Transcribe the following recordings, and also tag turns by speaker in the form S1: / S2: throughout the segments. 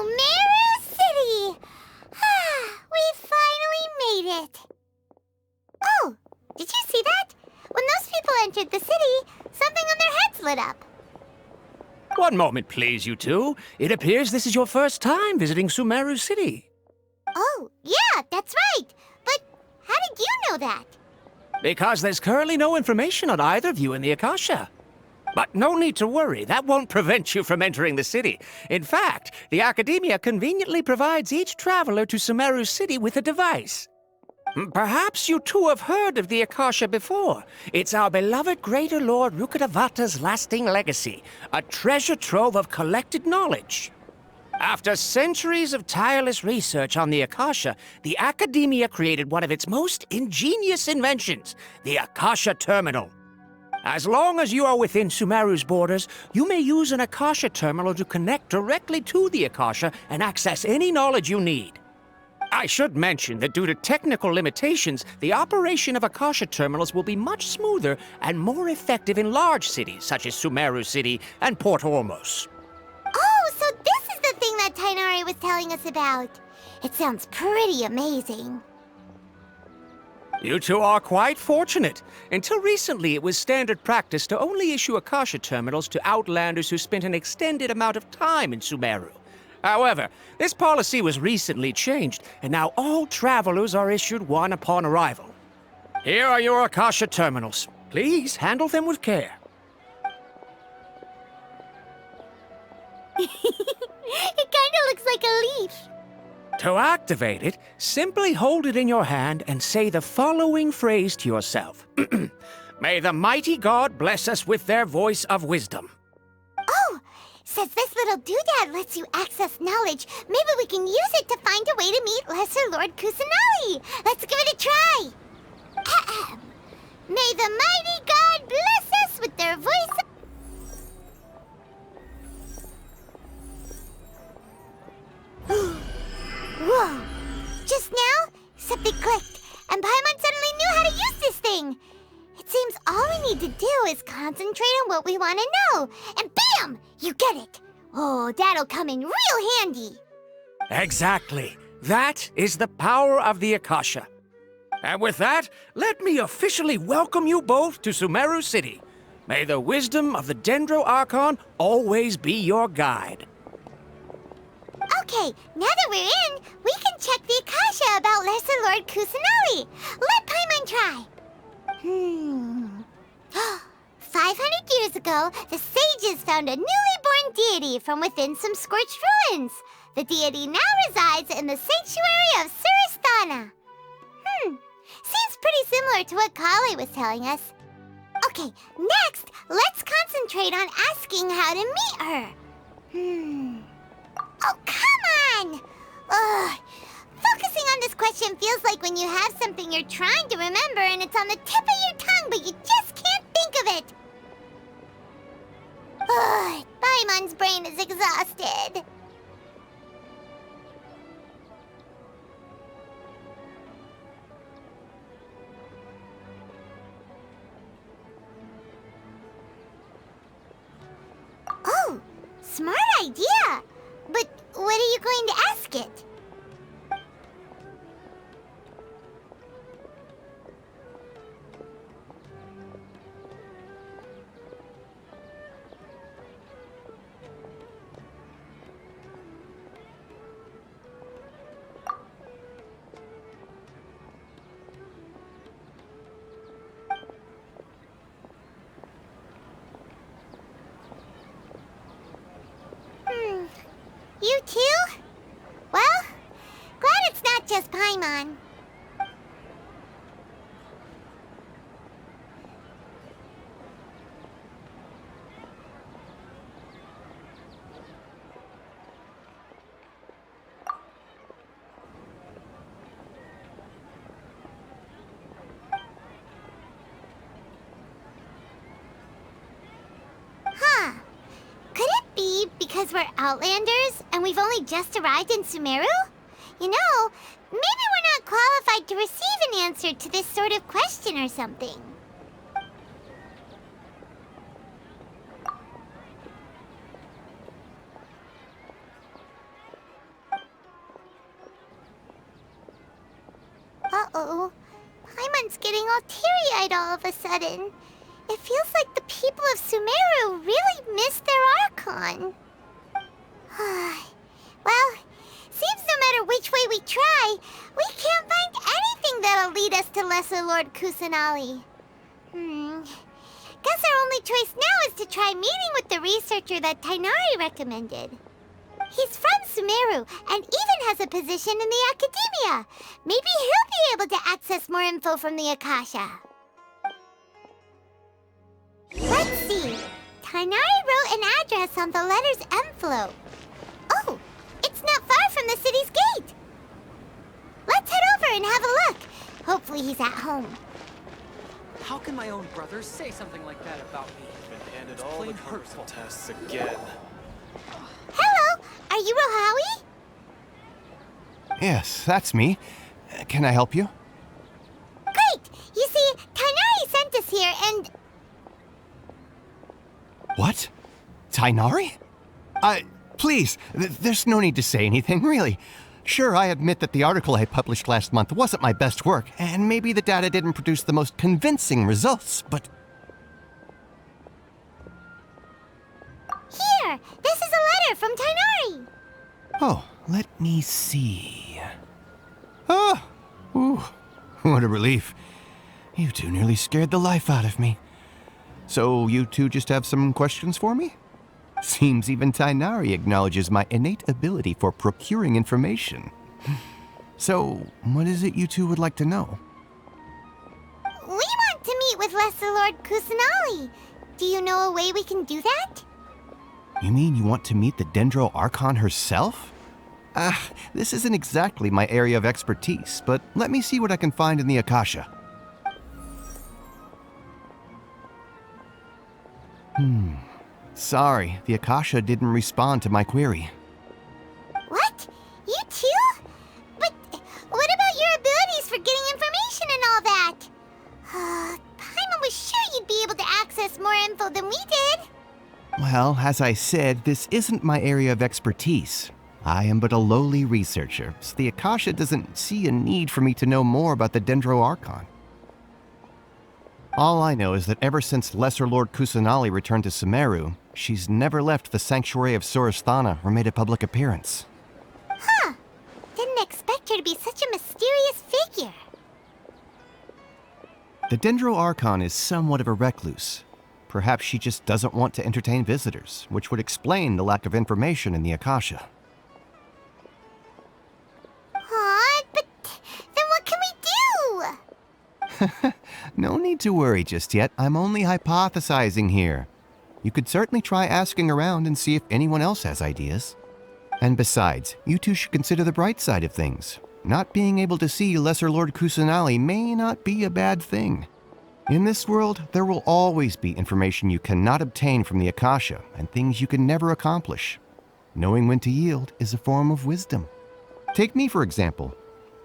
S1: Sumeru City! We finally made it! Oh, did you see that? When those people entered the city, something on their heads lit up.
S2: One moment, please, you two. It appears this is your first time visiting Sumeru City.
S1: Oh, yeah, that's right. But how did you know that?
S2: Because there's currently no information on either of you in the Akasha. But no need to worry, that won't prevent you from entering the city. In fact, the Academia conveniently provides each traveler to Sumeru City with a device. Perhaps you two have heard of the Akasha before. It's our beloved Greater Lord Rukkhadevata's lasting legacy, a treasure trove of collected knowledge. After centuries of tireless research on the Akasha, the Academia created one of its most ingenious inventions, the Akasha Terminal. As long as you are within Sumeru's borders, you may use an Akasha terminal to connect directly to the Akasha and access any knowledge you need. I should mention that due to technical limitations, the operation of Akasha terminals will be much smoother and more effective in large cities such as Sumeru City and Port Ormos.
S1: Oh, so this is the thing that Tainari was telling us about. It sounds pretty amazing.
S2: You two are quite fortunate. Until recently, it was standard practice to only issue Akasha terminals to outlanders who spent an extended amount of time in Sumeru. However, this policy was recently changed, and now all travelers are issued one upon arrival. Here are your Akasha terminals. Please handle them with care.
S1: It kinda looks like a leaf.
S2: To activate it, simply hold it in your hand and say the following phrase to yourself. May the mighty God bless us with their voice of wisdom.
S1: Oh, since this little doodad lets you access knowledge, maybe we can use it to find a way to meet Lesser Lord Kusanali. Let's give it a try. Ahem. May the mighty God bless us with their voice. Whoa! Just now, something clicked, and Paimon suddenly knew how to use this thing. It seems all we need to do is concentrate on what we want to know, and bam! You get it. Oh, that'll come in real handy.
S2: Exactly. That is the power of the Akasha. And with that, let me officially welcome you both to Sumeru City. May the wisdom of the Dendro Archon always be your guide.
S1: Okay, now that we're in, we can check the Akasha about Lesser Lord Kusanali. Let Paimon try. 500 years ago, the sages found a newly born deity from within some scorched ruins. The deity now resides in the sanctuary of Surasthana. Seems pretty similar to what Kali was telling us. Okay, next, let's concentrate on asking how to meet her. Oh, come on! Ugh. Focusing on this question feels like when you have something you're trying to remember and it's on the tip of your tongue, but you just can't think of it. Ugh, Paimon's brain is exhausted. Oh, smart idea! But what are you going to ask it? You too? Well, glad it's not just Paimon. Huh. Could it be because we're Outlanders and we've only just arrived in Sumeru? You know, maybe we're not qualified to receive an answer to this sort of question or something. Uh-oh. Paimon's getting all teary-eyed all of a sudden. It feels like the people of Sumeru really missed their Archon. Well, seems no matter which way we try, we can't find anything that'll lead us to Lesser Lord Kusanali. Guess our only choice now is to try meeting with the researcher that Tainari recommended. He's from Sumeru and even has a position in the Academia. Maybe he'll be able to access more info from the Akasha. Let's see. Tainari wrote an address on the letter's envelope. Oh, it's not far from the city's gate. Let's head over and have a look. Hopefully he's at home.
S3: How can my own brother say something like that about me?
S4: Been handed all the hurtful tests again.
S1: Hello, are you Rohawi?
S5: Yes, that's me. Can I help you?
S1: Great! You see, Tainari sent us here and...
S5: What? Tainari? Please, there's no need to say anything, really. Sure, I admit that the article I published last month wasn't my best work, and maybe the data didn't produce the most convincing results, but...
S1: Here! This is a letter from Tainari!
S5: Oh, let me see... Oh! Ooh, what a relief. You two nearly scared the life out of me. So you two just have some questions for me? Seems even Tainari acknowledges my innate ability for procuring information. So, what is it you two would like to know?
S1: We want to meet with Lesser Lord Kusanali. Do you know a way we can do that?
S5: You mean you want to meet the Dendro Archon herself? This isn't exactly my area of expertise, but let me see what I can find in the Akasha. Sorry, the Akasha didn't respond to my query.
S1: What? You too? But what about your abilities for getting information and all that? Paimon was sure you'd be able to access more info than we did.
S5: Well, as I said, this isn't my area of expertise. I am but a lowly researcher, so the Akasha doesn't see a need for me to know more about the Dendro Archon. All I know is that ever since Lesser Lord Kusanali returned to Sumeru, she's never left the sanctuary of Surasthana or made a public appearance.
S1: Huh. Didn't expect her to be such a mysterious figure.
S5: The Dendro Archon is somewhat of a recluse. Perhaps she just doesn't want to entertain visitors, which would explain the lack of information in the Akasha.
S1: But then what can we do?
S5: No need to worry just yet. I'm only hypothesizing here. You could certainly try asking around and see if anyone else has ideas. And besides, you two should consider the bright side of things. Not being able to see Lesser Lord Kusanali may not be a bad thing. In this world, there will always be information you cannot obtain from the Akasha and things you can never accomplish. Knowing when to yield is a form of wisdom. Take me, for example.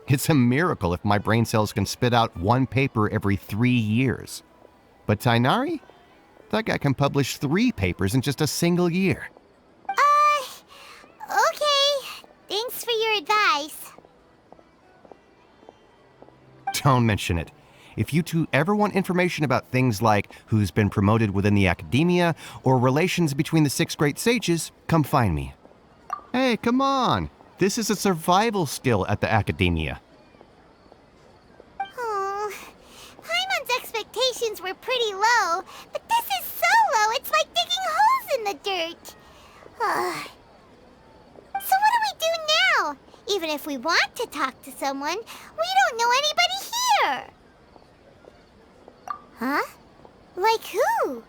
S5: It's a miracle if my brain cells can spit out one paper every 3 years. But Tainari? That guy can publish 3 papers in just a single year.
S1: Okay. Thanks for your advice.
S5: Don't mention it. If you two ever want information about things like who's been promoted within the Academia or relations between the 6 great sages, come find me. Hey, come on! This is a survival skill at the Academia.
S1: Oh, Paimon's expectations were pretty low, but this is so low it's like digging holes in the dirt. So what do we do now? Even if we want to talk to someone, we don't know anybody here. Huh? Like who?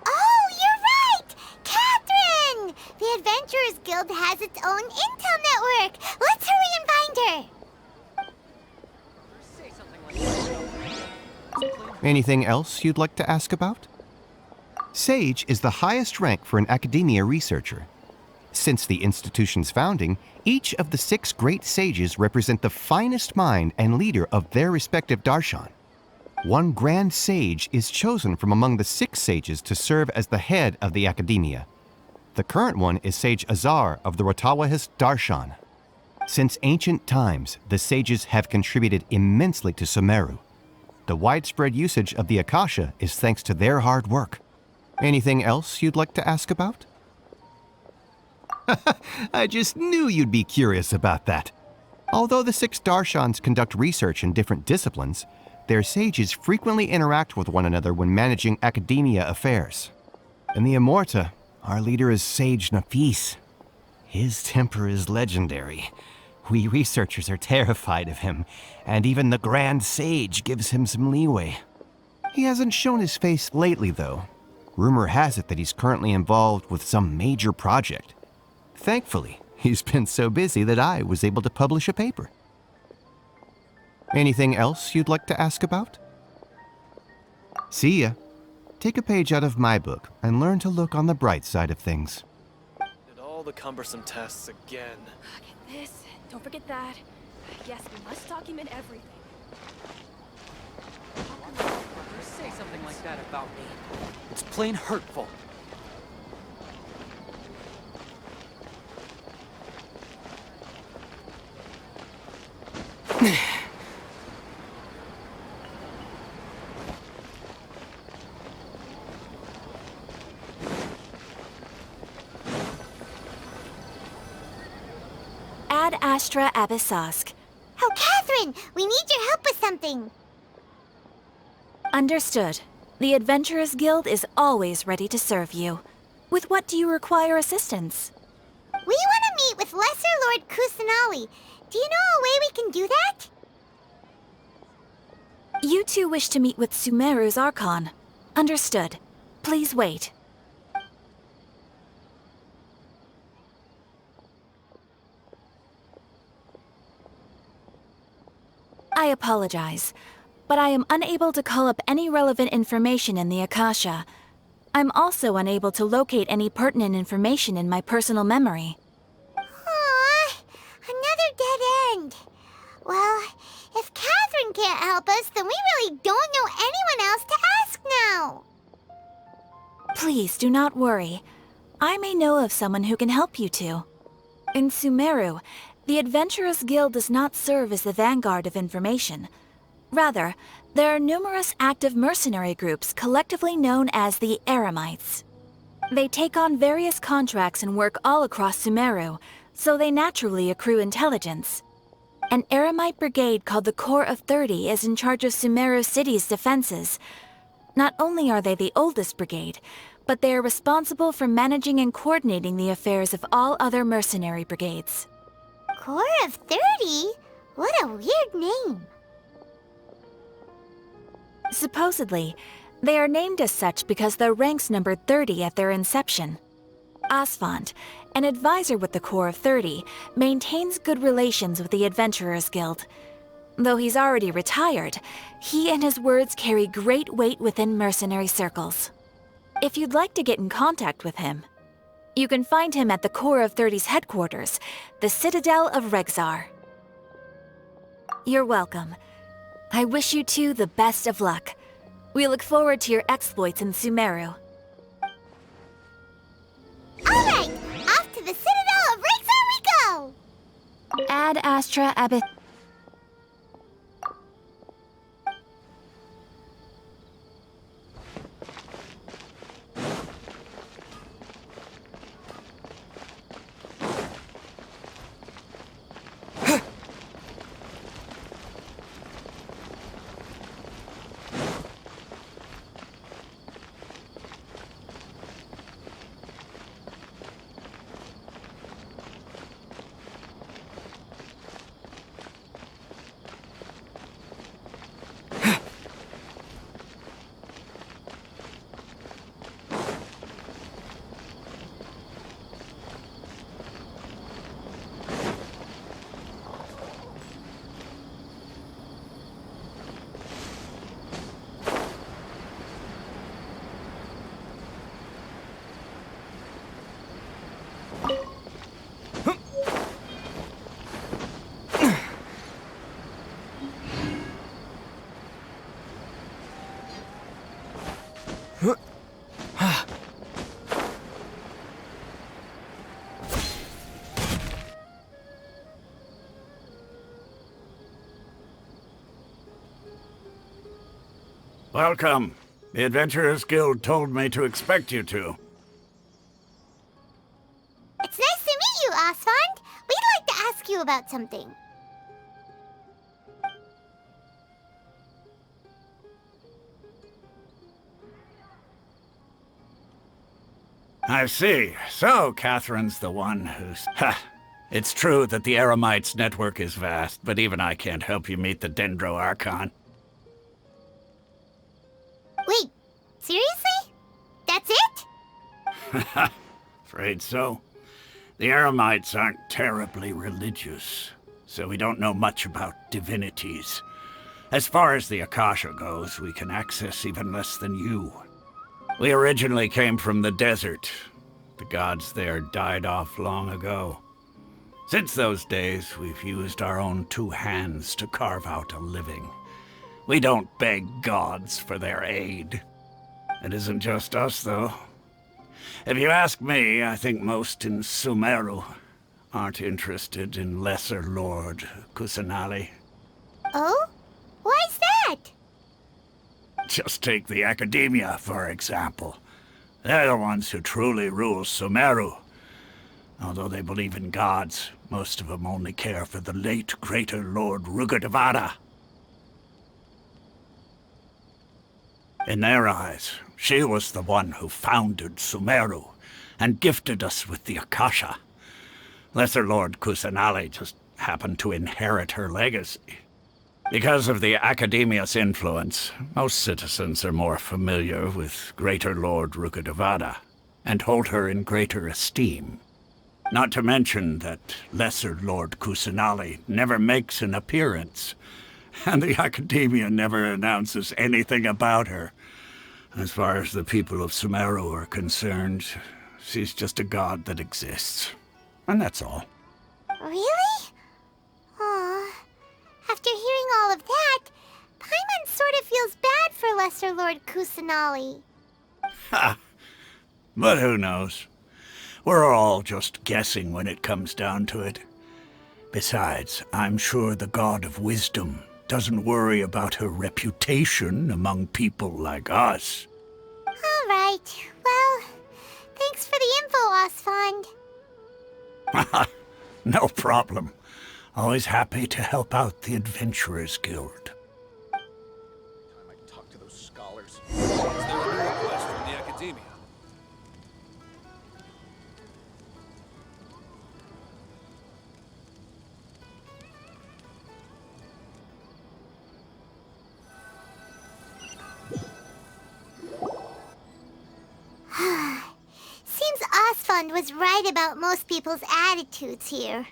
S1: Oh, you're right! Catherine! The Adventurers Guild has its own intel network. Let's hurry and find her.
S3: Say something like that.
S5: Anything else you'd like to ask about? Sage is the highest rank for an academia researcher. Since the institution's founding, each of the 6 great sages represent the finest mind and leader of their respective darshan. One grand sage is chosen from among the 6 sages to serve as the head of the academia. The current one is Sage Azar of the Rotawahist Darshan. Since ancient times, the sages have contributed immensely to Sumeru. The widespread usage of the Akasha is thanks to their hard work. Anything else you'd like to ask about? I just knew you'd be curious about that. Although the 6 Darshans conduct research in different disciplines, their sages frequently interact with one another when managing academia affairs. In the Immorta, our leader is Sage Nafis. His temper is legendary. We researchers are terrified of him, and even the Grand Sage gives him some leeway. He hasn't shown his face lately, though. Rumor has it that he's currently involved with some major project. Thankfully, he's been so busy that I was able to publish a paper. Anything else you'd like to ask about? See ya. Take a page out of my book and learn to look on the bright side of things.
S4: Did all the cumbersome tests again.
S6: Get this. Don't forget that. Yes, we must document everything.
S3: How can my own brother say something like that about me? It's plain hurtful.
S6: Ad Astra Abyssosque.
S1: Oh, Catherine, we need your help with something.
S6: Understood. The Adventurers Guild is always ready to serve you. With what do you require assistance?
S1: We want to meet with Lesser Lord Kusanali. Do you know a way we can do that?
S6: You two wish to meet with Sumeru's Archon. Understood. Please wait. I apologize, but I am unable to call up any relevant information in the Akasha. I'm also unable to locate any pertinent information in my personal memory.
S1: Aww, another dead end. Well, if Catherine can't help us, then we really don't know anyone else to ask now.
S6: Please do not worry. I may know of someone who can help you two. In Sumeru, the Adventurers Guild does not serve as the vanguard of information. Rather, there are numerous active mercenary groups collectively known as the Eremites. They take on various contracts and work all across Sumeru, so they naturally accrue intelligence. An Eremite brigade called the Corps of 30 is in charge of Sumeru City's defenses. Not only are they the oldest brigade, but they are responsible for managing and coordinating the affairs of all other mercenary brigades.
S1: Corps of 30? What a weird name.
S6: Supposedly, they are named as such because their ranks numbered 30 at their inception. Asfand, an advisor with the Corps of 30, maintains good relations with the Adventurers Guild. Though he's already retired, he and his words carry great weight within mercenary circles. If you'd like to get in contact with him, you can find him at the Corps of 30's headquarters, the Citadel of Regzar. You're welcome. I wish you two the best of luck. We look forward to your exploits in Sumeru.
S1: All right, off to the Citadel of Regzar we go!
S6: Ad Astra Abyss.
S7: Welcome. The Adventurers Guild told me to expect you to.
S1: It's nice to meet you, Osfond. We'd like to ask you about something.
S7: I see. So, Catherine's the one who's... Ha! It's true that the Eremites network is vast, but even I can't help you meet the Dendro Archon.
S1: Wait, seriously? That's it?
S7: Afraid so. The Eremites aren't terribly religious, so we don't know much about divinities. As far as the Akasha goes, we can access even less than you. We originally came from the desert. The gods there died off long ago. Since those days, we've used our own two hands to carve out a living. We don't beg gods for their aid. It isn't just us, though. If you ask me, I think most in Sumeru aren't interested in Lesser Lord Kusanali.
S1: Oh? Why's that?
S7: Just take the Academia, for example. They're the ones who truly rule Sumeru. Although they believe in gods, most of them only care for the late Greater Lord Rugurdevada. In their eyes, she was the one who founded Sumeru and gifted us with the Akasha. Lesser Lord Kusanali just happened to inherit her legacy. Because of the Academia's influence, most citizens are more familiar with Greater Lord Rugurdevada and hold her in greater esteem. Not to mention that Lesser Lord Kusanali never makes an appearance, and the Academia never announces anything about her. As far as the people of Sumeru are concerned, she's just a god that exists. And that's all.
S1: Really? Aw. After hearing all of that, Paimon sort of feels bad for Lesser Lord Kusanali.
S7: Ha! But who knows? We're all just guessing when it comes down to it. Besides, I'm sure the God of Wisdom doesn't worry about her reputation among people like us.
S1: All right. Well, thanks for the info, Osfond.
S7: No problem. Always happy to help out the Adventurers Guild.
S4: I talk to those scholars. Is there a new request from the Academia?
S1: Seems Osfond was right about most people's attitudes here.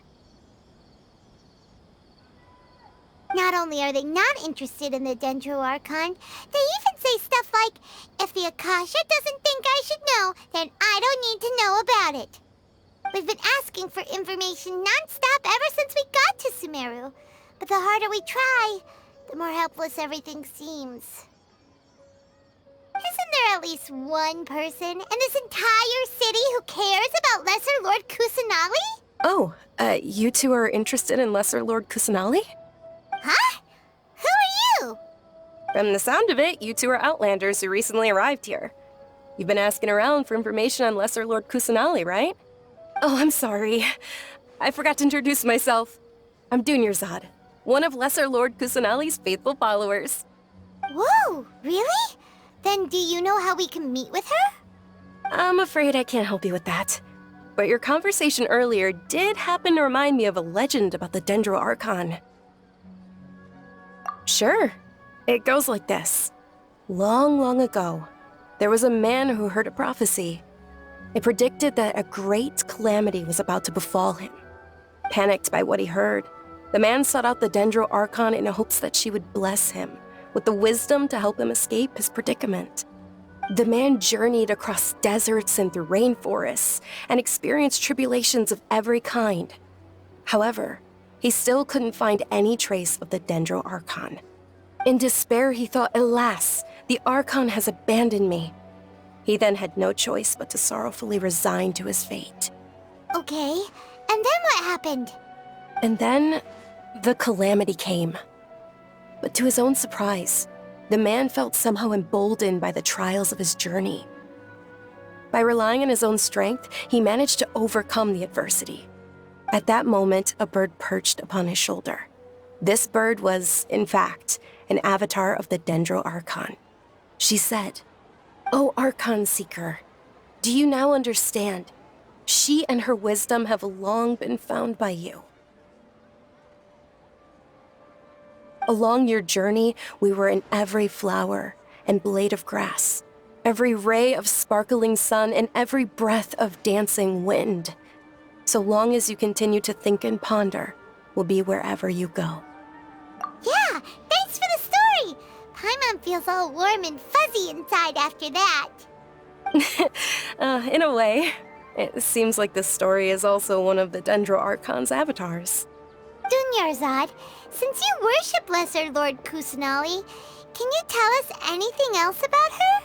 S1: Not only are they not interested in the Dendro Archon, they even say stuff like, if the Akasha doesn't think I should know, then I don't need to know about it. We've been asking for information non-stop ever since we got to Sumeru. But the harder we try, the more helpless everything seems. Isn't there at least one person in this entire city who cares about Lesser Lord Kusanali?
S8: Oh, you two are interested in Lesser Lord Kusanali?
S1: Huh? Who are you?
S8: From the sound of it, you two are Outlanders who recently arrived here. You've been asking around for information on Lesser Lord Kusanali, right? Oh, I'm sorry. I forgot to introduce myself. I'm Dunyarzad, one of Lesser Lord Kusanali's faithful followers.
S1: Whoa, really? Then do you know how we can meet with her?
S8: I'm afraid I can't help you with that. But your conversation earlier did happen to remind me of a legend about the Dendro Archon. Sure. It goes like this. Long, long ago, there was a man who heard a prophecy. It predicted that a great calamity was about to befall him. Panicked by what he heard, the man sought out the Dendro Archon in hopes that she would bless him with the wisdom to help him escape his predicament. The man journeyed across deserts and through rainforests and experienced tribulations of every kind. However, he still couldn't find any trace of the Dendro Archon. In despair, he thought, alas, the Archon has abandoned me. He then had no choice but to sorrowfully resign to his fate.
S1: Okay, and then what happened?
S8: And then, the calamity came. But to his own surprise, The man felt somehow emboldened by the trials of his journey. By relying on his own strength, he managed to overcome the adversity. At that moment, a bird perched upon his shoulder. This bird was, in fact, an avatar of the Dendro Archon. She said, "O Archon Seeker, do you now understand? She and her wisdom have long been found by you. Along your journey, we were in every flower and blade of grass, every ray of sparkling sun, and every breath of dancing wind. So long as you continue to think and ponder, we'll be wherever you go."
S1: Yeah, thanks for the story! Paimon feels all warm and fuzzy inside after that.
S8: In a way. It seems like this story is also one of the Dendro Archon's avatars.
S1: Dunyarzad, since you worship Lesser Lord Kusanali, can you tell us anything else about her?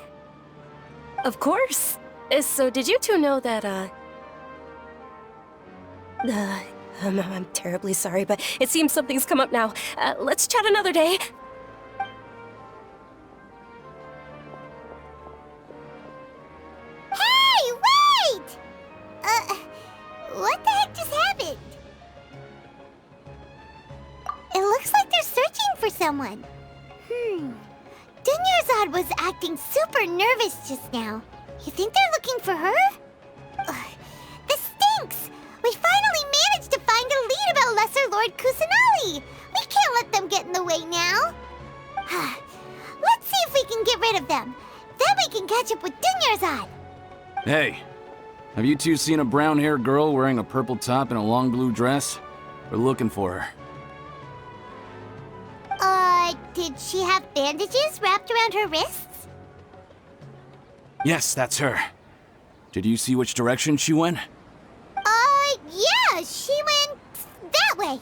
S8: Of course. So did you two know that, I'm terribly sorry, but it seems something's come up now. Let's chat another day.
S1: Hey, wait! What the heck just happened? It looks like they're searching for someone. Dunyarzad was acting super nervous just now. You think they're looking for her? This stinks! We finally managed to find a lead about Lesser Lord Kusanali! We can't let them get in the way now! Let's see if we can get rid of them. Then we can catch up with Dunyarzad!
S9: Hey, have you two seen a brown-haired girl wearing a purple top and a long blue dress? We're looking for her.
S1: Did she have bandages wrapped around her wrists?
S9: Yes, that's her. Did you see which direction she went?
S1: Yeah, she went that way.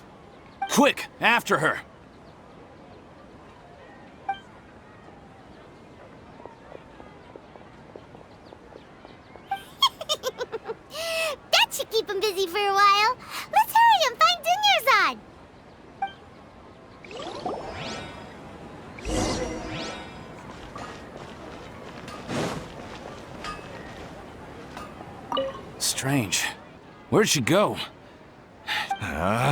S9: Quick, after her!
S1: That should keep him busy for a while. Let's hurry and find Dunyarzad.
S9: Strange. Where'd she go?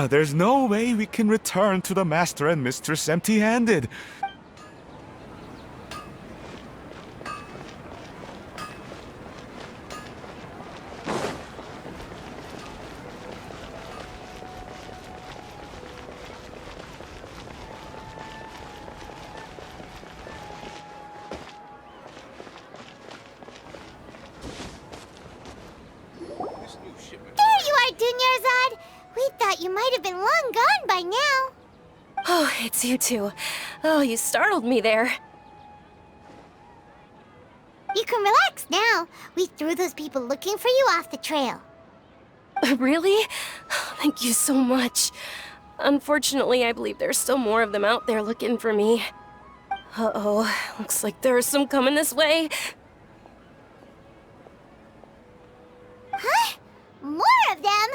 S10: There's no way we can return to the Master and Mistress empty-handed.
S1: There you are, Dunyarzad. We thought you might have been long gone by now.
S8: Oh, it's you two. Oh, you startled me there.
S1: You can relax now. We threw those people looking for you off the trail.
S8: Really? Thank you so much. Unfortunately, I believe there's still more of them out there looking for me. Uh-oh, looks like there are some coming this way.
S1: Huh? More of them?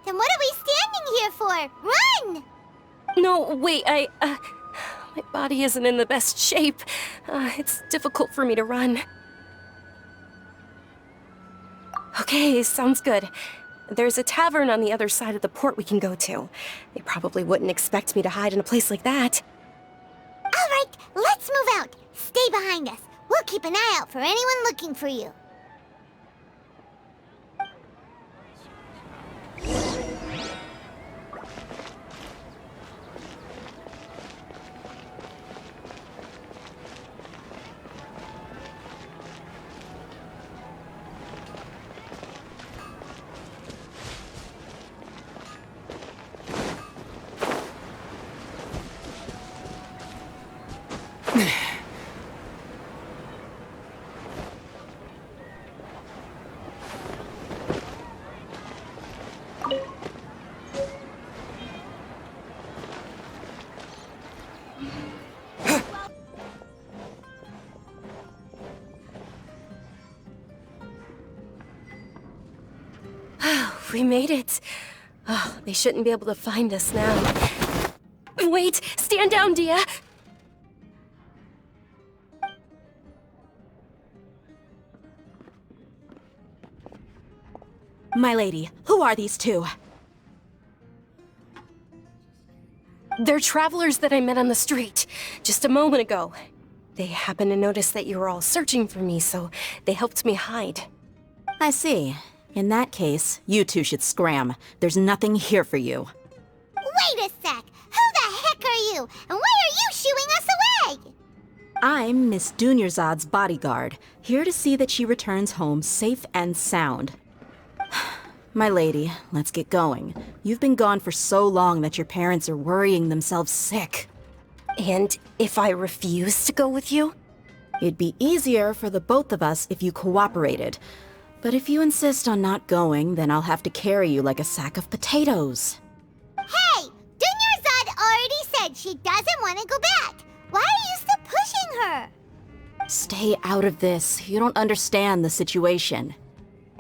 S1: Then what are we standing here for? Run!
S8: No, wait, my body isn't in the best shape. It's difficult for me to run. Okay, sounds good. There's a tavern on the other side of the port we can go to. They probably wouldn't expect me to hide in a place like that.
S1: All right, let's move out. Stay behind us. We'll keep an eye out for anyone looking for you.
S8: We made it. Oh, they shouldn't be able to find us now. Wait, stand down, Dia.
S6: My lady, who are these two?
S8: They're travelers that I met on the street just a moment ago. They happened to notice that you were all searching for me, so they helped me hide.
S6: I see. In that case, you two should scram. There's nothing here for you.
S1: Wait a sec! Who the heck are you? And why are you shooing us away?
S6: I'm Miss Dunyarzad's bodyguard, here to see that she returns home safe and sound. My lady, let's get going. You've been gone for so long that your parents are worrying themselves sick.
S8: And if I refuse to go with you?
S6: It'd be easier for the both of us if you cooperated. But if you insist on not going, then I'll have to carry you like a sack of potatoes.
S1: Hey! Dunyarzad already said she doesn't want to go back. Why are you still pushing her?
S6: Stay out of this. You don't understand the situation.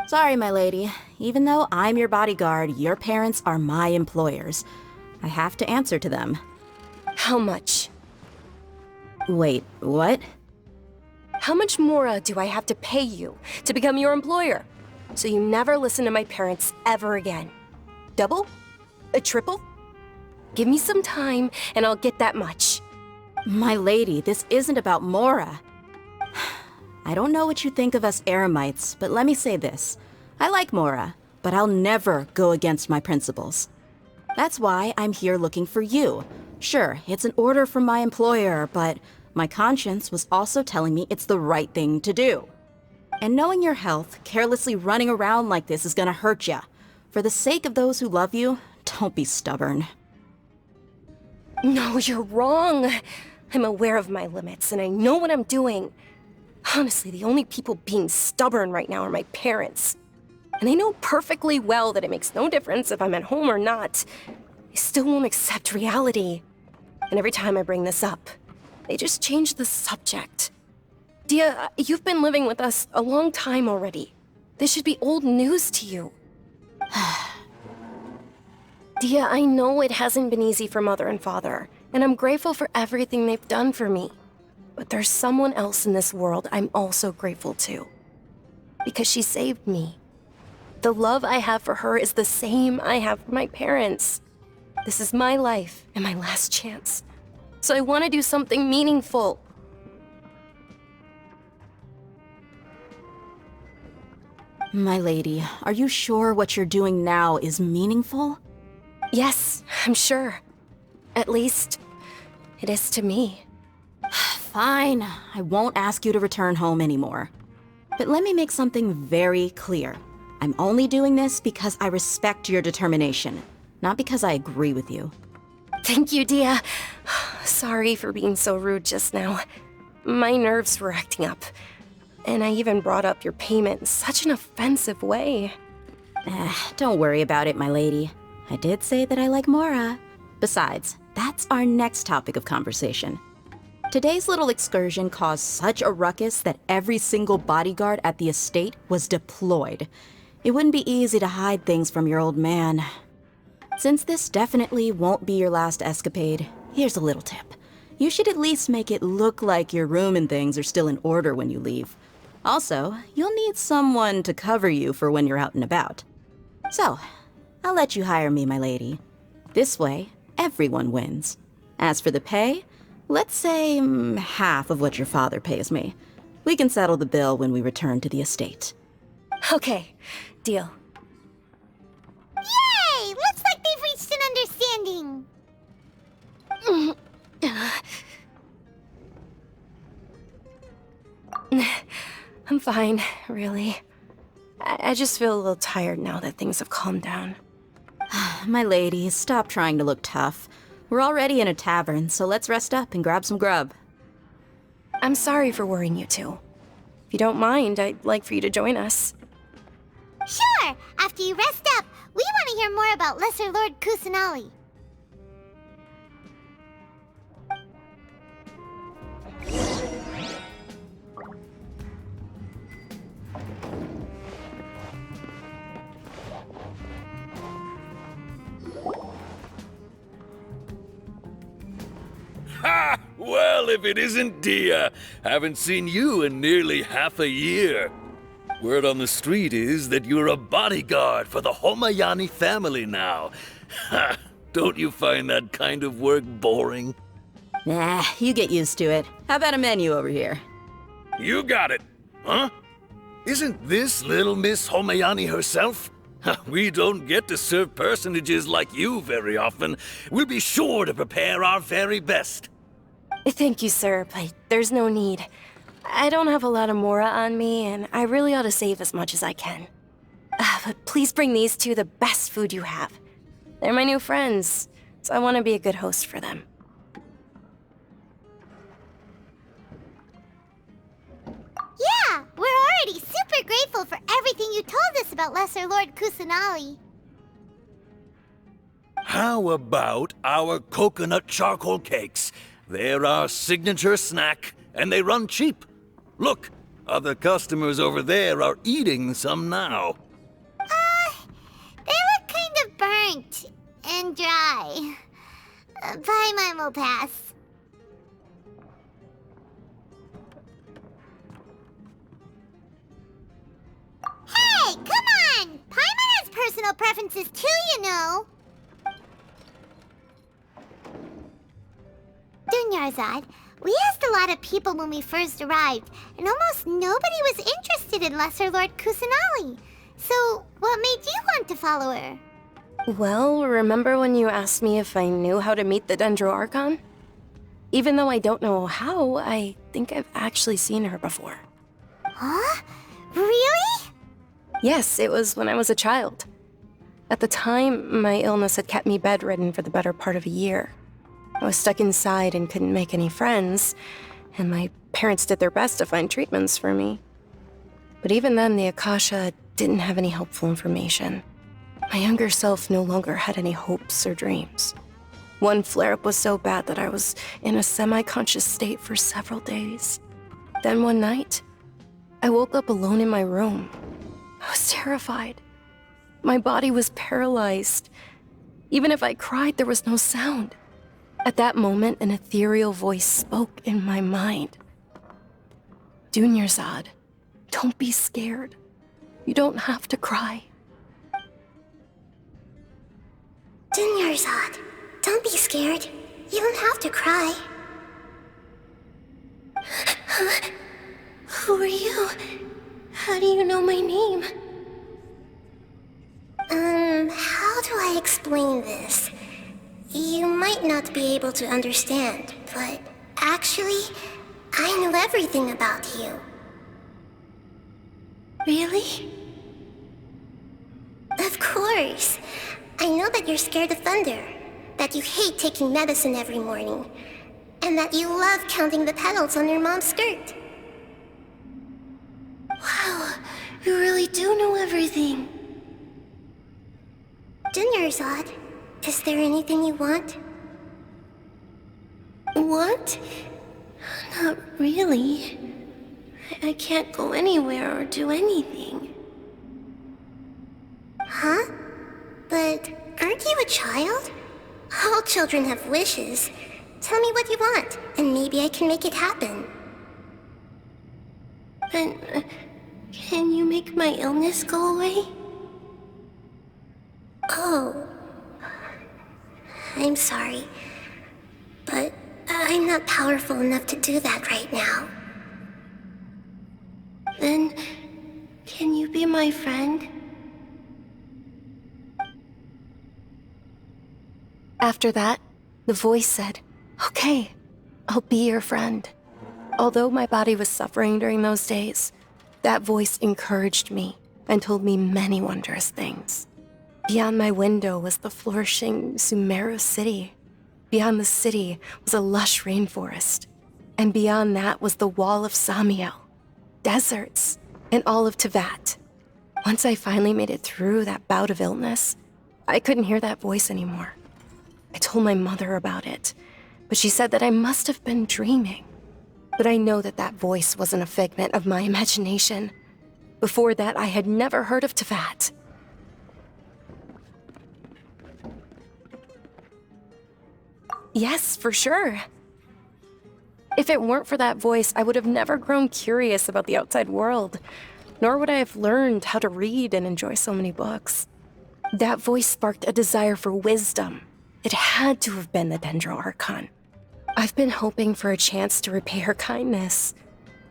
S6: Sorry, my lady. Even though I'm your bodyguard, your parents are my employers. I have to answer to them.
S8: How much?
S6: Wait, what?
S8: How much more do I have to pay you to become your employer? So you never listen to my parents ever again. Double? A triple? Give me some time and I'll get that much.
S6: My lady, this isn't about Mora. I don't know what you think of us Eremites, but let me say this. I like Mora, but I'll never go against my principles. That's why I'm here looking for you. Sure, it's an order from my employer, but my conscience was also telling me it's the right thing to do. And knowing your health, carelessly running around like this is gonna hurt ya. For the sake of those who love you, don't be stubborn.
S8: No, you're wrong. I'm aware of my limits and I know what I'm doing. Honestly, the only people being stubborn right now are my parents. And they know perfectly well that it makes no difference if I'm at home or not. They still won't accept reality. And every time I bring this up, they just change the subject. Dia, you've been living with us a long time already. This should be old news to you. Dia, I know it hasn't been easy for Mother and Father, and I'm grateful for everything they've done for me. But there's someone else in this world I'm also grateful to. Because she saved me. The love I have for her is the same I have for my parents. This is my life and my last chance. So I want to do something meaningful.
S6: My lady, are you sure what you're doing now is meaningful?
S8: Yes, I'm sure. At least, it is to me.
S6: Fine, I won't ask you to return home anymore. But let me make something very clear. I'm only doing this because I respect your determination, not because I agree with you.
S8: Thank you, Dia. Sorry for being so rude just now. My nerves were acting up. And I even brought up your payment in such an offensive way.
S6: Don't worry about it, my lady. I did say that I like Mora. Besides, that's our next topic of conversation. Today's little excursion caused such a ruckus that every single bodyguard at the estate was deployed. It wouldn't be easy to hide things from your old man. Since this definitely won't be your last escapade, here's a little tip. You should at least make it look like your room and things are still in order when you leave. Also, you'll need someone to cover you for when you're out and about. So, I'll let you hire me, my lady. This way, everyone wins. As for the pay, let's say half of what your father pays me. We can settle the bill when we return to the estate.
S8: Okay, deal.
S1: Yay! Looks like they've reached an understanding.
S8: I'm fine, really. I just feel a little tired now that things have calmed down.
S6: My lady, stop trying to look tough. We're already in a tavern, so let's rest up and grab some grub.
S8: I'm sorry for worrying you two. If you don't mind, I'd like for you to join us.
S1: Sure! After you rest up, we want to hear more about Lesser Lord Kusanali.
S4: Ha! Well, if it isn't Dia. Haven't seen you in nearly half a year. Word on the street is that you're a bodyguard for the Homayani family now. Ha! Don't you find that kind of work boring?
S11: Nah, you get used to it. How about a menu over here?
S4: You got it, huh? Isn't this little Miss Homayani herself? We don't get to serve personages like you very often. We'll be sure to prepare our very best.
S8: Thank you, sir, but there's no need. I don't have a lot of Mora on me, and I really ought to save as much as I can. But please bring these two the best food you have. They're my new friends, so I want to be a good host for them.
S1: Yeah, we're already super grateful for everything you told us about Lesser Lord Kusanali.
S4: How about our coconut charcoal cakes? They're our signature snack, and they run cheap. Look, other customers over there are eating some now.
S1: They look kind of burnt and dry. Paimon will pass. Hey, come on! Paimon has personal preferences too, you know. Dunyarzad, we asked a lot of people when we first arrived, and almost nobody was interested in Lesser Lord Kusanali. So, what made you want to follow her?
S8: Well, remember when you asked me if I knew how to meet the Dendro Archon? Even though I don't know how, I think I've actually seen her before.
S1: Huh? Really?
S8: Yes, it was when I was a child. At the time, my illness had kept me bedridden for the better part of a year. I was stuck inside and couldn't make any friends, and my parents did their best to find treatments for me. But even then, the Akasha didn't have any helpful information. My younger self no longer had any hopes or dreams. One flare-up was so bad that I was in a semi-conscious state for several days. Then one night, I woke up alone in my room. I was terrified. My body was paralyzed. Even if I cried, there was no sound. At that moment, an ethereal voice spoke in my mind. Dunyarzad, don't be scared. You don't have to cry.
S1: Dunyarzad, don't be scared. You don't have to cry. Who are you? How do you know my name? How do I explain this? You might not be able to understand, but actually, I know everything about you. Really? Of course. I know that you're scared of thunder, that you hate taking medicine every morning, and that you love counting the petals on your mom's skirt. Wow, you really do know everything. Dunyarzad, is there anything you want? Want? Not really. I can't go anywhere or do anything. Huh? But aren't you a child? All children have wishes. Tell me what you want, and maybe I can make it happen. But can you make my illness go away? Oh. I'm sorry, but I'm not powerful enough to do that right now. Then, can you be my friend?
S8: After that, the voice said, "Okay, I'll be your friend." Although my body was suffering during those days, that voice encouraged me and told me many wondrous things. Beyond my window was the flourishing Sumeru city. Beyond the city was a lush rainforest. And beyond that was the wall of Samiel, deserts, and all of Tevat. Once I finally made it through that bout of illness, I couldn't hear that voice anymore. I told my mother about it, but she said that I must have been dreaming. But I know that that voice wasn't a figment of my imagination. Before that, I had never heard of Tevat. Yes, for sure. If it weren't for that voice, I would have never grown curious about the outside world. nor would I have learned how to read and enjoy so many books. That voice sparked a desire for wisdom. It had to have been the Dendro Archon. I've been hoping for a chance to repay her kindness.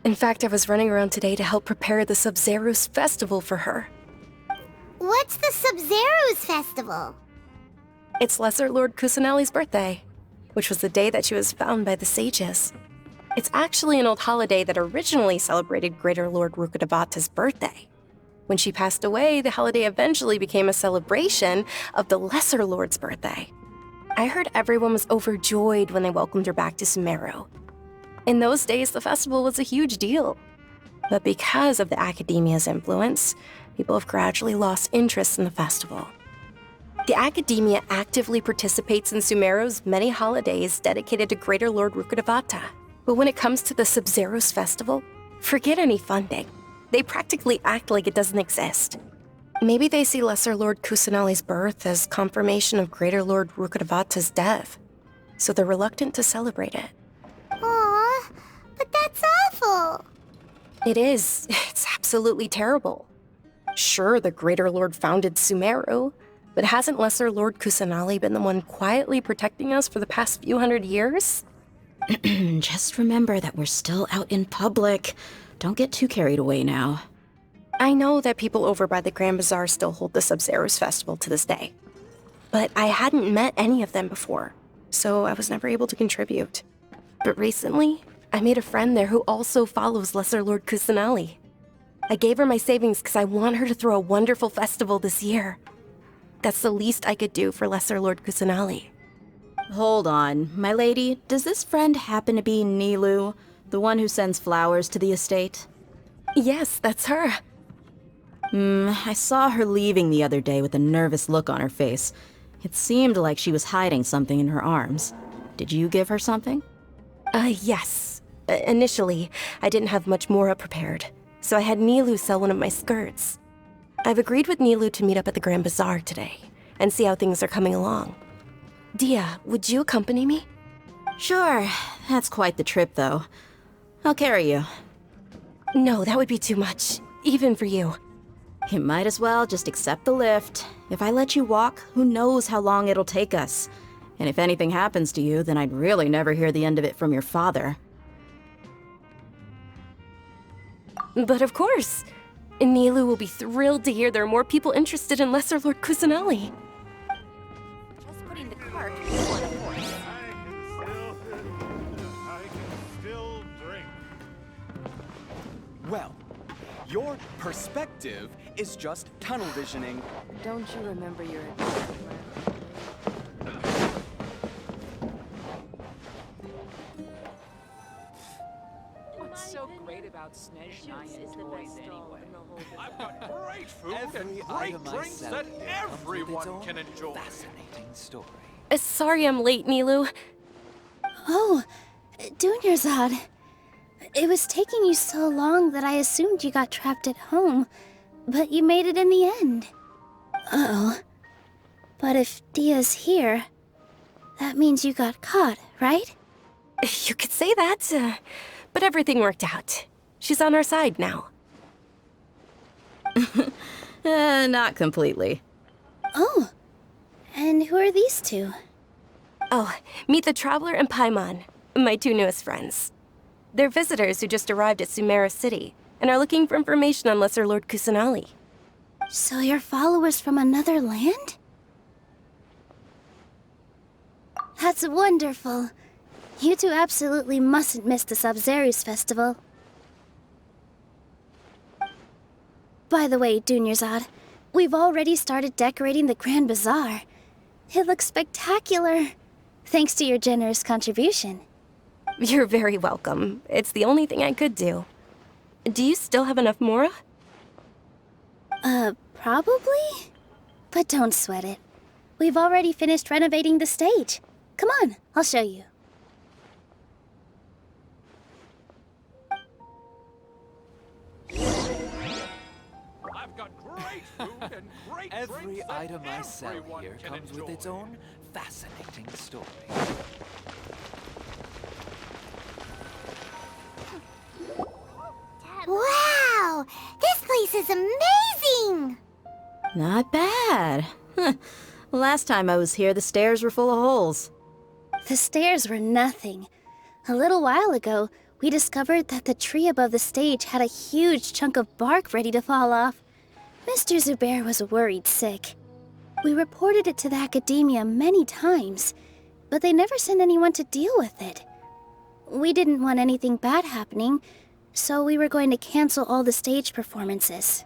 S8: In fact, I was running around today to help prepare the Sub-Zero's festival for her.
S1: What's the Sub-Zero's festival?
S8: It's Lesser Lord Kusanali's birthday, which was the day that she was found by the sages. It's actually an old holiday that originally celebrated Greater Lord Rukkhadevata's birthday. When she passed away, the holiday eventually became a celebration of the Lesser Lord's birthday. I heard everyone was overjoyed when they welcomed her back to Sumeru. In those days, the festival was a huge deal. But because of the Academia's influence, people have gradually lost interest in the festival. The Academia actively participates in Sumeru's many holidays dedicated to Greater Lord Rukkhadevata. But when it comes to the Sub-Zero's festival, forget any funding. They practically act like it doesn't exist. Maybe they see Lesser Lord Kusanali's birth as confirmation of Greater Lord Rukkhadevata's death, so they're reluctant to celebrate it.
S1: Aw, but that's awful.
S8: It is. It's absolutely terrible. Sure, the Greater Lord founded Sumeru, but hasn't Lesser Lord Kusanali been the one quietly protecting us for the past few hundred years?
S11: Just remember that we're still out in public. Don't get too carried away now.
S8: I know that people over by the Grand Bazaar still hold the Sub-Zero's festival to this day. But I hadn't met any of them before, so I was never able to contribute. But recently, I made a friend there who also follows Lesser Lord Kusanali. I gave her my savings because I want her to throw a wonderful festival this year. That's the least I could do for Lesser Lord Kusanali.
S11: Hold on, my lady. Does this friend happen to be Nilu, the one who sends flowers to the estate?
S8: Yes, that's her.
S11: I saw her leaving the other day with a nervous look on her face. It seemed like she was hiding something in her arms. Did you give her something?
S8: Yes. Initially, I didn't have much Mora prepared, so I had Nilu sell one of my skirts. I've agreed with Nilu to meet up at the Grand Bazaar today, and see how things are coming along. Dia, would you accompany me?
S11: Sure. That's quite the trip, though. I'll carry you.
S8: No, that would be too much, even for you.
S11: You might as well just accept the lift. If I let you walk, who knows how long it'll take us. And if anything happens to you, then I'd really never hear the end of it from your father.
S8: But of course. Nilu will be thrilled to hear there are more people interested in Lesser Lord Kusanali.
S6: Just putting the cart before the horse.
S10: I can still drink.
S12: Well, your perspective is just tunnel visioning.
S3: Don't you remember your... What's so great about Snezh Nyan toys anyway?
S10: I've got great food
S12: Every
S10: and great
S12: item I
S10: drinks
S12: sell
S10: that
S12: here comes with its
S10: everyone
S12: own
S10: can enjoy.
S12: Fascinating story.
S8: Sorry I'm late, Nilu.
S13: Oh, Dunyarzad. It was taking you so long that I assumed you got trapped at home, but you made it in the end. Uh-oh. But if Dia's here, that means you got caught, right?
S8: You could say that, but everything worked out. She's on our side now.
S11: Not completely.
S13: Oh, and who are these two?
S8: Oh, meet the Traveler and Paimon, my two newest friends. They're visitors who just arrived at Sumeru City and are looking for information on Lesser Lord Kusanali.
S13: So you're followers from another land? That's wonderful. You two absolutely mustn't miss the Sub-Zero's festival. By the way, Dunyarzad, we've already started decorating the Grand Bazaar. It looks spectacular, thanks to your generous contribution.
S8: You're very welcome. It's the only thing I could do. Do you still have enough Mora?
S13: Probably? But don't sweat it. We've already finished renovating the stage. Come on, I'll show you.
S10: I've got great food and great
S12: Every
S10: drinks that
S12: item I sell
S10: everyone
S12: here
S10: can
S12: comes with
S10: enjoy.
S12: its own fascinating story.
S1: Wow! This place
S11: Not bad. Last time I was here, the stairs were full of holes.
S13: The stairs were nothing. A little while ago, we discovered that the tree above the stage had a huge chunk of bark ready to fall off. Mr. Zubair was worried sick. We reported it to the academia many times, but they never sent anyone to deal with it. We didn't want anything bad happening, so we were going to cancel all the stage performances.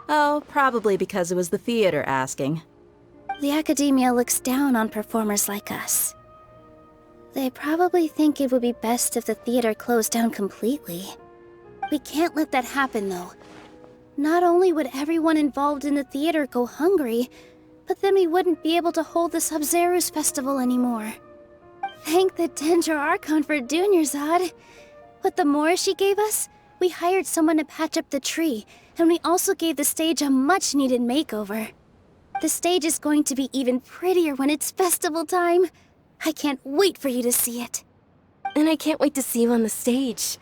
S11: Oh, probably because it was the theater asking.
S13: The academia looks down on performers like us. They probably think it would be best if the theater closed down completely. We can't let that happen, though. Not only would everyone involved in the theater go hungry, but then we wouldn't be able to hold the Sub-Zero's festival anymore. Thank the Dendro Archon for Dunyarzad. With the Mora she gave us, we hired someone to patch up the tree, and we also gave the stage a much-needed makeover. The stage is going to be even prettier when it's festival time. I can't wait for you to see it.
S8: And I can't wait to see you on the stage.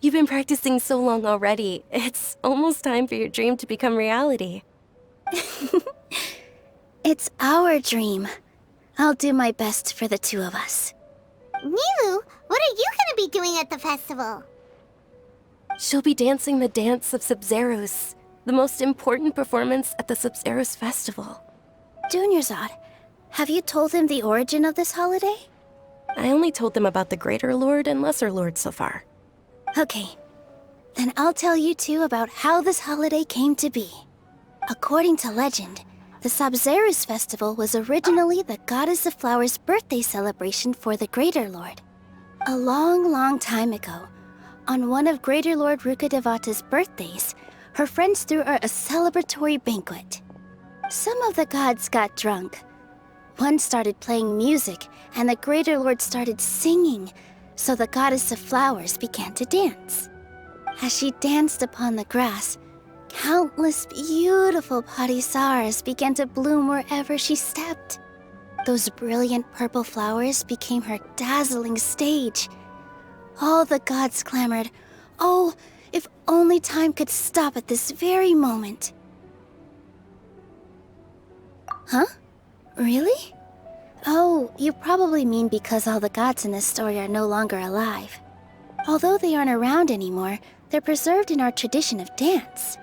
S8: You've been practicing so long already. It's almost time for your dream to become reality.
S13: It's our dream. I'll do my best for the two of us.
S1: Nilu, what are you gonna be doing at the festival?
S8: She'll be dancing the dance of Sub-Zeros, the most important performance at the Sub-Zeros festival.
S13: Dunyarzad, have you told him the origin of this holiday?
S8: I only told them about the Greater Lord and Lesser Lord so far.
S13: Okay, then I'll tell you two about how this holiday came to be. According to legend, the Sub-Zeros festival was originally the Goddess of Flowers' birthday celebration for the Greater Lord. A long, long time ago, on one of Greater Lord Rukkhadevata's birthdays, her friends threw her a celebratory banquet. Some of the gods got drunk. One started playing music, and the Greater Lord started singing, so the Goddess of Flowers began to dance. As she danced upon the grass, countless beautiful parisaras began to bloom wherever she stepped. Those brilliant purple flowers became her dazzling stage. All the gods clamored, "Oh, if only time could stop at this very moment." Huh? Really? Oh, you probably mean because all the gods in this story are no longer alive. Although they aren't around anymore, they're preserved in our tradition of dance.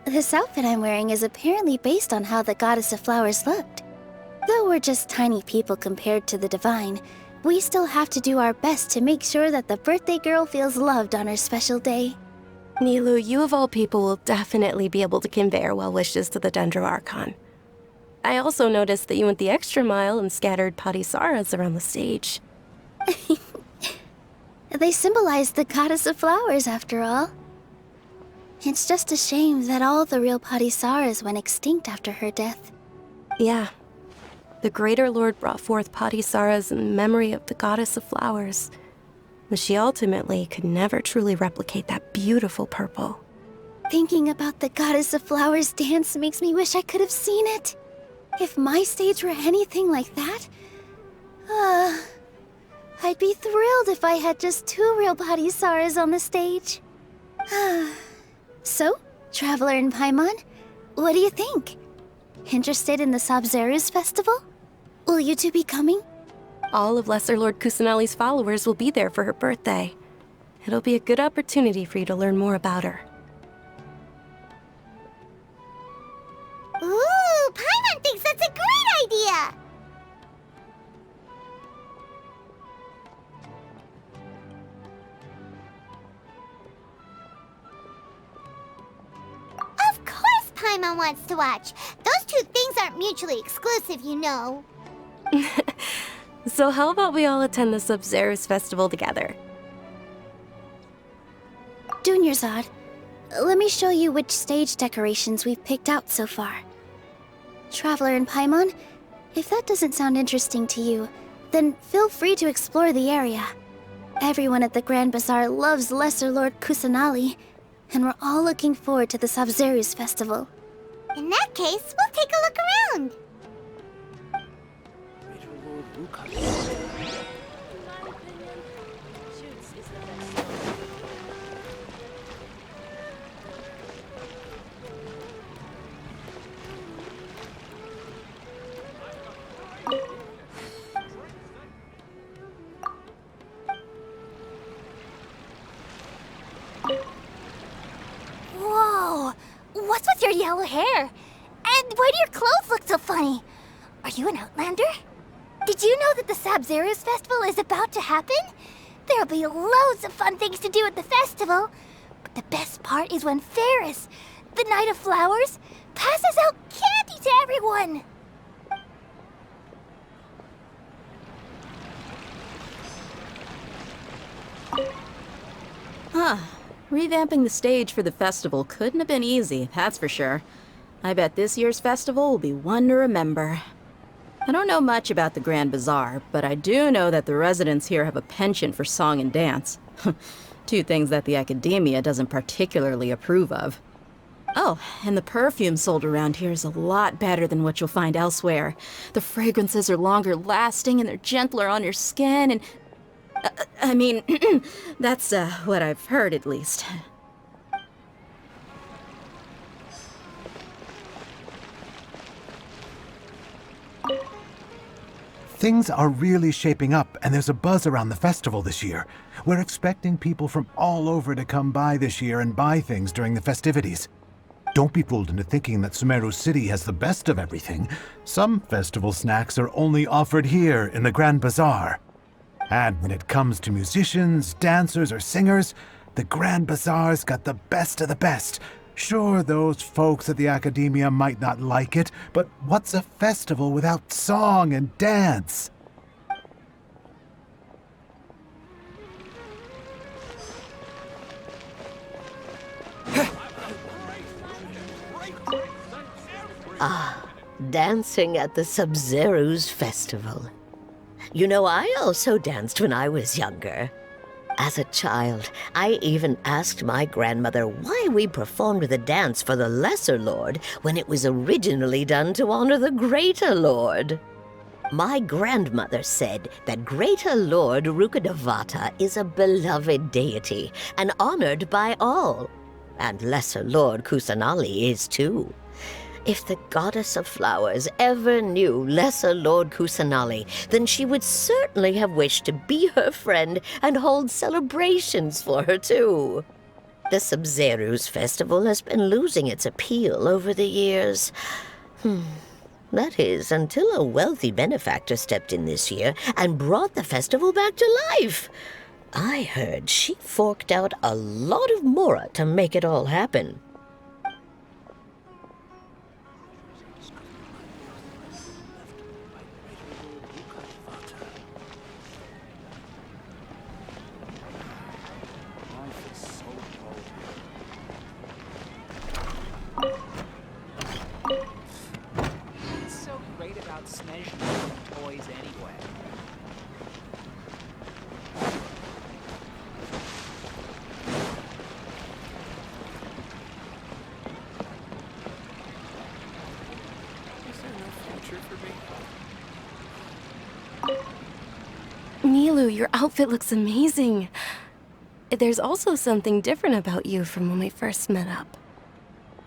S13: This outfit I'm wearing is apparently based on how the Goddess of Flowers looked. Though we're just tiny people compared to the divine, we still have to do our best to make sure that the birthday girl feels loved on her special day.
S8: Nilu, you of all people will definitely be able to convey our well wishes to the Dendro Archon. I also noticed that you went the extra mile and scattered parisaras around the stage.
S13: They symbolize the Goddess of Flowers, after all. It's just a shame that all the real parisaras went extinct after her death.
S8: Yeah. The Greater Lord brought forth parisaras in memory of the Goddess of Flowers, but she ultimately could never truly replicate that beautiful purple.
S13: Thinking about the Goddess of Flowers dance makes me wish I could have seen it. If my stage were anything like that, I'd be thrilled if I had just two real parisaras on the stage. So, Traveler and Paimon, what do you think? Interested in the Sub-Zeros festival? Will you two be coming?
S8: All of Lesser Lord Kusanali's followers will be there for her birthday. It'll be a good opportunity for you to learn more about her.
S1: Ooh, Paimon thinks that's a great idea! Of course Paimon wants to watch. Those two things aren't mutually exclusive, you know.
S8: So how about we all attend the Sub-Zeros festival together?
S13: Dunyarzad, let me show you which stage decorations we've picked out so far. Traveler and Paimon, if that doesn't sound interesting to you, then feel free to explore the area. Everyone at the Grand Bazaar loves Lesser Lord Kusanali, and we're all looking forward to the Sub-Zeros festival.
S1: In that case, we'll take a look around. yellow hair? And why do your clothes look so funny? Are you an outlander? Did you know that the Sabzeruz festival is about to happen? There'll be loads of fun things to do at the festival. But the best part is when Ferris, the Knight of Flowers, passes out candy to everyone.
S11: Huh. Revamping the stage for the festival couldn't have been easy, that's for sure. I bet this year's festival will be one to remember. I don't know much about the Grand Bazaar, but I do know that the residents here have a penchant for song and dance. Two things that the Academia doesn't particularly approve of. Oh, and the perfume sold around here is a lot better than what you'll find elsewhere. The fragrances are longer lasting and they're gentler on your skin and... I mean, that's what I've heard at least.
S14: Things are really shaping up, and there's a buzz around the festival this year. We're expecting people from all over to come by this year and buy things during the festivities. Don't be fooled into thinking that Sumeru City has the best of everything. Some festival snacks are only offered here in the Grand Bazaar. And when it comes to musicians, dancers, or singers, the Grand Bazaar's got the best of the best. Sure, those folks at the Academia might not like it, but what's a festival without song and dance?
S15: Ah, dancing at the Sabzeruz festival. You know, I also danced when I was younger. As a child, I even asked my grandmother why we performed the dance for the Lesser Lord when it was originally done to honor the Greater Lord. My grandmother said that Greater Lord Rukkhadevata is a beloved deity and honored by all, and Lesser Lord Kusanali is too. If the Goddess of Flowers ever knew Lesser Lord Kusanali, then she would certainly have wished to be her friend and hold celebrations for her too. The Sabzeruz festival has been losing its appeal over the years. That is, until a wealthy benefactor stepped in this year and brought the festival back to life. I heard she forked out a lot of mora to make it all happen.
S3: Toys anyway. Is there no future for me?
S8: Nilu, your outfit looks amazing. There's also something different about you from when we first met up.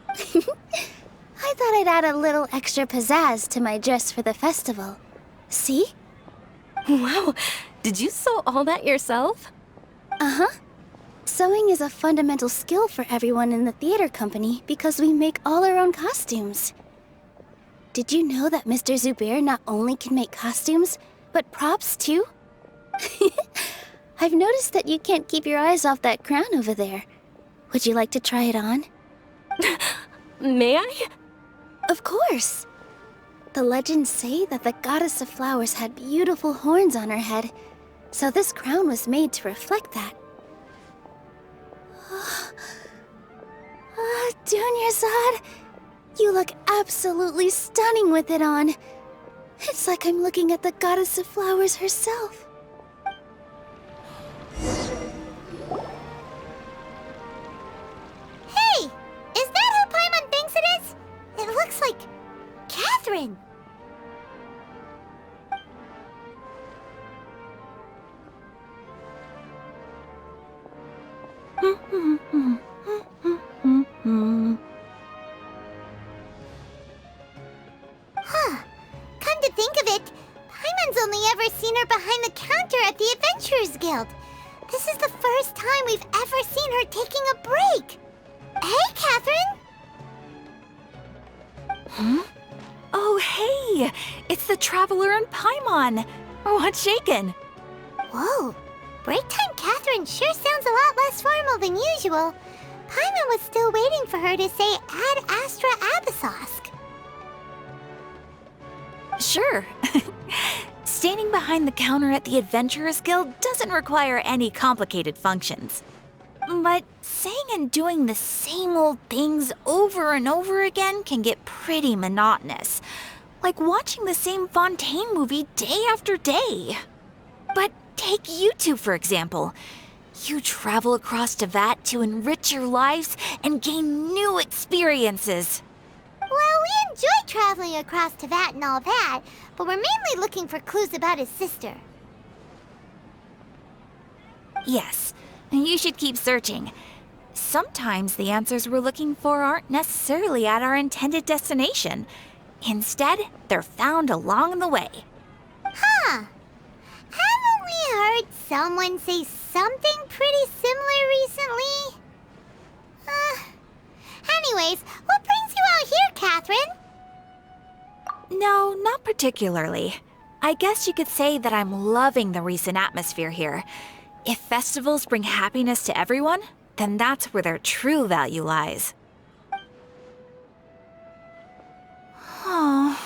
S13: I thought I'd add a little extra pizzazz to my dress for the festival. See?
S8: Wow, did you sew all that yourself?
S13: Uh-huh. Sewing is a fundamental skill for everyone in the theater company because we make all our own costumes. Did you know that Mr. Zubair not only can make costumes, but props too? I've noticed that you can't keep your eyes off that crown over there. Would you like to try it on?
S8: May I?
S13: Of course! The legends say that the Goddess of Flowers had beautiful horns on her head, so this crown was made to reflect that. Dunyarzad, you look absolutely stunning with it on. It's like I'm looking at the Goddess of Flowers herself.
S1: Hey! Is that who Paimon thinks it is? It looks like Catherine. Huh. Come to think of it, Paimon's only ever seen her behind the counter at the Adventurers Guild. This is the first time we've ever seen her taking a break. Hey, Catherine!
S6: Hmm? Oh, hey! It's the Traveler and Paimon! What's shaken?
S1: Whoa! Break time Catherine sure sounds a lot less formal than usual. Paimon was still waiting for her to say Ad Astra Abyssosque.
S6: Sure. Standing behind the counter at the Adventurers Guild doesn't require any complicated functions. But saying and doing the same old things over and over again can get pretty monotonous. Like watching the same Fontaine movie day after day. But take you two, for example. You travel across Teyvat to enrich your lives and gain new experiences.
S1: Well, we enjoy traveling across Teyvat and all that, but we're mainly looking for clues about his sister.
S6: Yes, you should keep searching. Sometimes the answers we're looking for aren't necessarily at our intended destination. Instead, they're found along the way.
S1: Huh. Haven't we heard someone say something pretty similar recently? Anyways, what brings you out here, Catherine?
S6: No, not particularly. I guess you could say that I'm loving the recent atmosphere here. If festivals bring happiness to everyone, then that's where their true value lies. Oh,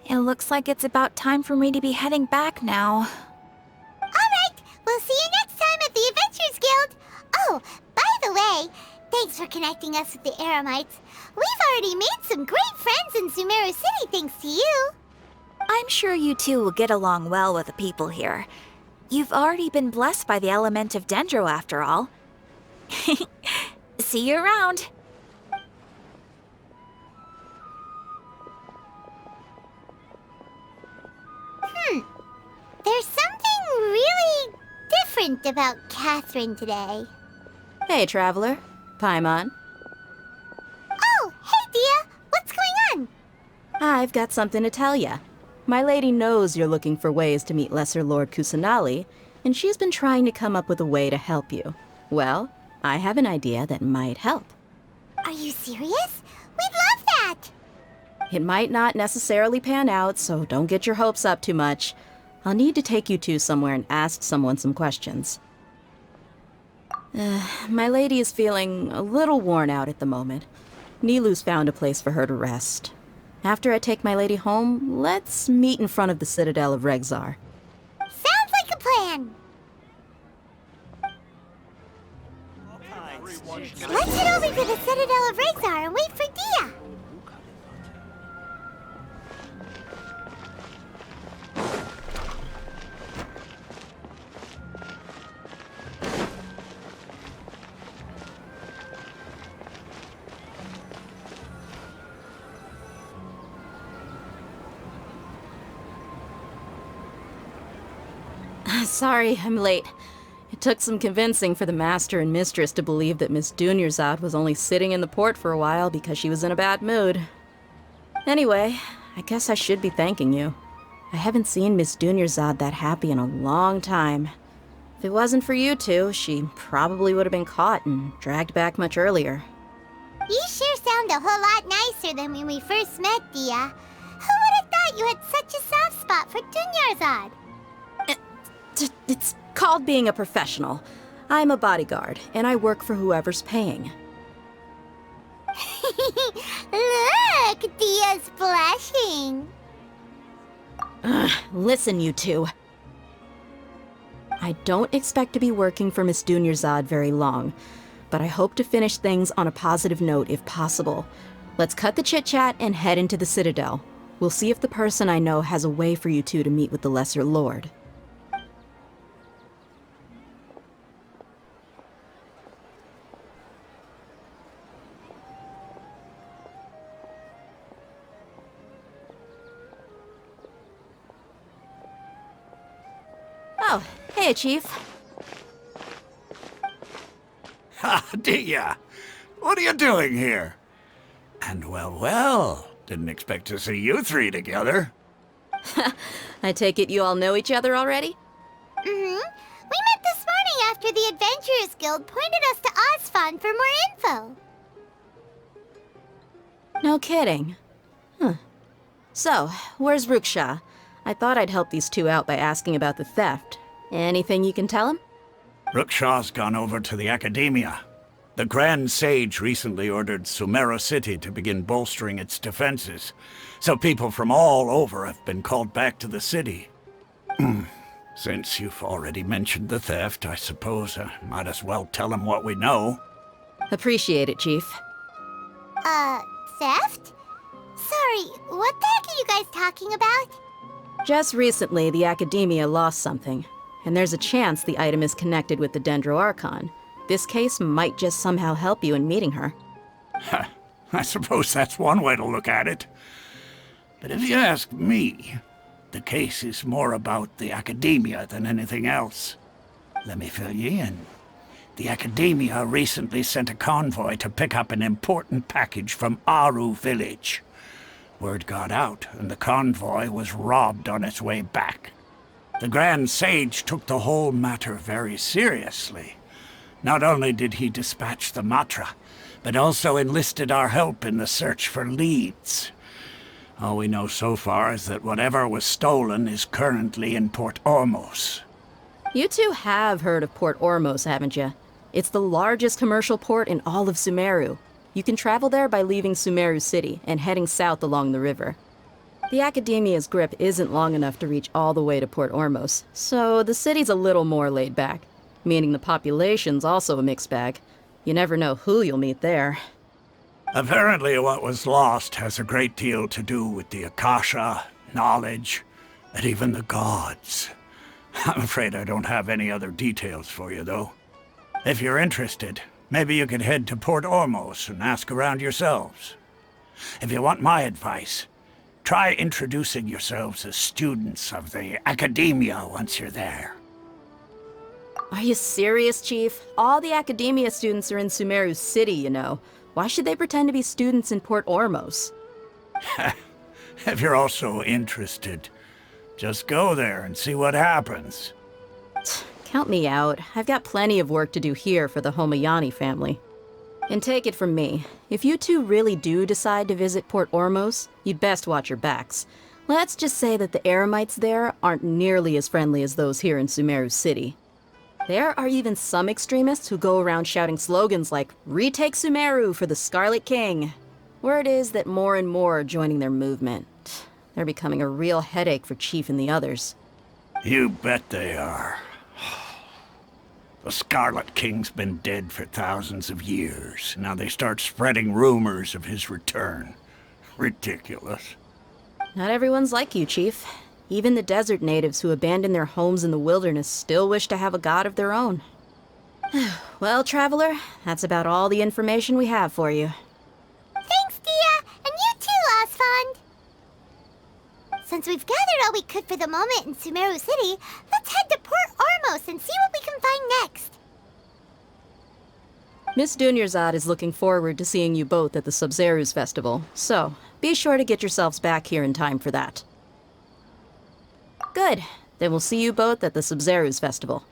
S6: it looks like it's about time for me to be heading back now.
S1: Alright, we'll see you next time at the Adventurers Guild. Oh, by the way, thanks for connecting us with the Eremites. We've already made some great friends in Sumeru City thanks to you.
S6: I'm sure you two will get along well with the people here. You've already been blessed by the element of Dendro after all. See you around.
S1: There's something really different about Catherine today.
S11: Hey, Traveler. Paimon.
S1: Oh, hey, Dia. What's going on?
S11: I've got something to tell ya. My lady knows you're looking for ways to meet Lesser Lord Kusanali, and she's been trying to come up with a way to help you. Well, I have an idea that might help.
S1: Are you serious? We'd love that!
S11: It might not necessarily pan out, so don't get your hopes up too much. I'll need to take you two somewhere and ask someone some questions. My lady is feeling a little worn out at the moment. Nilu's found a place for her to rest. After I take my lady home, let's meet in front of the Citadel of Regzar.
S1: Sounds like a plan! Let's head over to the Citadel of Regzar and wait for Dia!
S11: Sorry, I'm late. It took some convincing for the Master and Mistress to believe that Miss Dunyarzad was only sitting in the port for a while because she was in a bad mood. Anyway, I guess I should be thanking you. I haven't seen Miss Dunyarzad that happy in a long time. If it wasn't for you two, she probably would have been caught and dragged back much earlier.
S1: You sure sound a whole lot nicer than when we first met, Dia. Who would have thought you had such a soft spot for Dunyarzad?
S11: It's called being a professional. I'm a bodyguard, and I work for whoever's paying.
S1: Look, Dia's blushing.
S11: Listen, you two. I don't expect to be working for Miss Dunyarzad very long, but I hope to finish things on a positive note if possible. Let's cut the chit-chat and head into the Citadel. We'll see if the person I know has a way for you two to meet with the Lesser Lord. Oh, hey, Chief.
S7: Ha, Dia! What are you doing here? And well, didn't expect to see you three together.
S11: I take it you all know each other already?
S1: Mm-hmm. We met this morning after the Adventurers Guild pointed us to Osfon for more info.
S11: No kidding. So, where's Ruksha? I thought I'd help these two out by asking about the theft. Anything you can tell him?
S7: Ruksha's gone over to the Academia. The Grand Sage recently ordered Sumeru City to begin bolstering its defenses, so people from all over have been called back to the city. Since you've already mentioned the theft, I suppose I might as well tell him what we know.
S11: Appreciate it, Chief.
S1: Theft? Sorry, what the heck are you guys talking about?
S11: Just recently, the Academia lost something, and there's a chance the item is connected with the Dendroarchon. This case might just somehow help you in meeting her.
S7: I suppose that's one way to look at it. But if you ask me, the case is more about the Academia than anything else. Let me fill you in. The Academia recently sent a convoy to pick up an important package from Aru village. Word got out, and the convoy was robbed on its way back. The Grand Sage took the whole matter very seriously. Not only did he dispatch the Matra, but also enlisted our help in the search for leads. All we know so far is that whatever was stolen is currently in Port Ormos.
S11: You two have heard of Port Ormos, haven't you? It's the largest commercial port in all of Sumeru. You can travel there by leaving Sumeru City and heading south along the river. The Academia's grip isn't long enough to reach all the way to Port Ormos, so the city's a little more laid back, meaning the population's also a mixed bag. You never know who you'll meet there.
S7: Apparently what was lost has a great deal to do with the Akasha, knowledge, and even the gods. I'm afraid I don't have any other details for you, though. If you're interested, maybe you could head to Port Ormos and ask around yourselves. If you want my advice, try introducing yourselves as students of the Academia once you're there.
S11: Are you serious, Chief? All the Academia students are in Sumeru City, you know. Why should they pretend to be students in Port Ormos?
S7: If you're also interested, just go there and see what happens.
S11: Count me out. I've got plenty of work to do here for the Homayani family. And take it from me, if you two really do decide to visit Port Ormos, you'd best watch your backs. Let's just say that the Eremites there aren't nearly as friendly as those here in Sumeru City. There are even some extremists who go around shouting slogans like, "Retake Sumeru for the Scarlet King." Word is that more and more are joining their movement. They're becoming a real headache for Chief and the others.
S7: You bet they are. The Scarlet King's been dead for thousands of years. Now they start spreading rumors of his return. Ridiculous.
S11: Not everyone's like you, Chief. Even the desert natives who abandoned their homes in the wilderness still wish to have a god of their own. Well, Traveler, that's about all the information we have for you.
S1: Thanks, Dia, and you too, Osfond. Since we've gathered all we could for the moment in Sumeru City, let's head to Port Ormos and see what we can find next.
S11: Miss Dunyarzad is looking forward to seeing you both at the Sub-Zerus Festival, so be sure to get yourselves back here in time for that. Good. Then we'll see you both at the Sub-Zerus Festival.